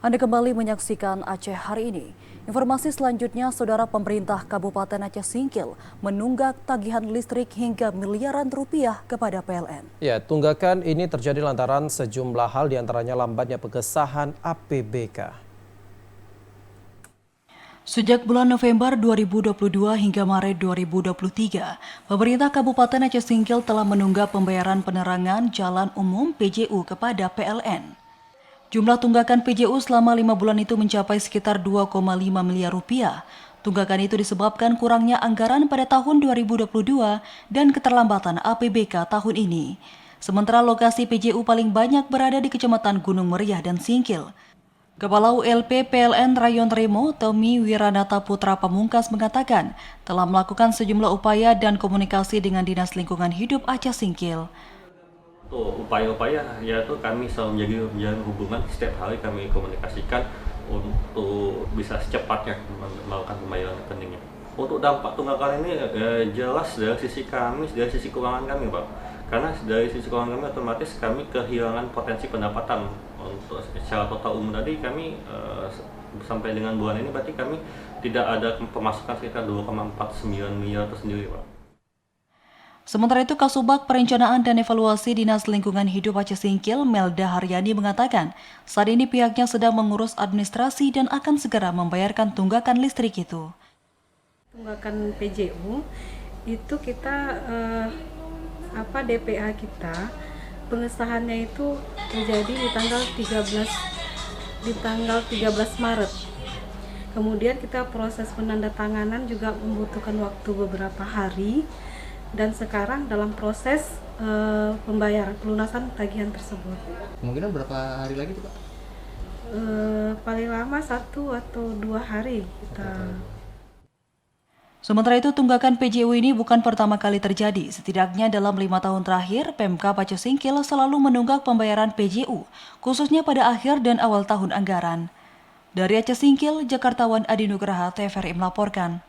Anda kembali menyaksikan Aceh hari ini. Informasi selanjutnya, Saudara Pemerintah Kabupaten Aceh Singkil menunggak tagihan listrik hingga miliaran rupiah kepada PLN. Ya, tunggakan ini terjadi lantaran sejumlah hal diantaranya lambatnya pengesahan APBK. Sejak bulan November 2022 hingga Maret 2023, pemerintah Kabupaten Aceh Singkil telah menunggak pembayaran penerangan jalan umum PJU kepada PLN. Jumlah tunggakan PJU selama 5 bulan itu mencapai sekitar 2,5 miliar rupiah. Tunggakan itu disebabkan kurangnya anggaran pada tahun 2022 dan keterlambatan APBK tahun ini. Sementara lokasi PJU paling banyak berada di Kecamatan Gunung Meriah dan Singkil. Kepala ULP PLN Rayon Remo, Tommy Wiranata Putra Pamungkas mengatakan telah melakukan sejumlah upaya dan komunikasi dengan Dinas Lingkungan Hidup Aceh Singkil. Upaya-upaya yaitu kami selalu menjalin hubungan, setiap hari kami komunikasikan untuk bisa secepatnya melakukan pembayaran rekeningnya. Untuk dampak tunggakan ini jelas dari sisi kami, dari sisi keuangan kami, Pak. Karena dari sisi keuangan kami otomatis kami kehilangan potensi pendapatan. Untuk secara total umum tadi kami sampai dengan bulan ini berarti kami tidak ada pemasukan sekitar 2,49 miliar itu sendiri, Pak. Sementara itu, Kasubag Perencanaan dan Evaluasi Dinas Lingkungan Hidup Aceh Singkil, Melda Haryani mengatakan, saat ini pihaknya sedang mengurus administrasi dan akan segera membayarkan tunggakan listrik itu. Tunggakan PJU itu kita DPA kita pengesahannya itu terjadi di tanggal 13 Maret. Kemudian kita proses penandatanganan juga membutuhkan waktu beberapa hari. Dan sekarang dalam proses pembayaran pelunasan tagihan tersebut. Kemungkinan berapa hari lagi tuh, Pak? Paling lama 1 atau 2 hari kita. Sementara itu, tunggakan PJU ini bukan pertama kali terjadi. Setidaknya dalam 5 tahun terakhir, Pemkab Aceh Singkil selalu menunggak pembayaran PJU, khususnya pada akhir dan awal tahun anggaran. Dari Aceh Singkil, Jakartawan Adi Nugraha, TVRI melaporkan.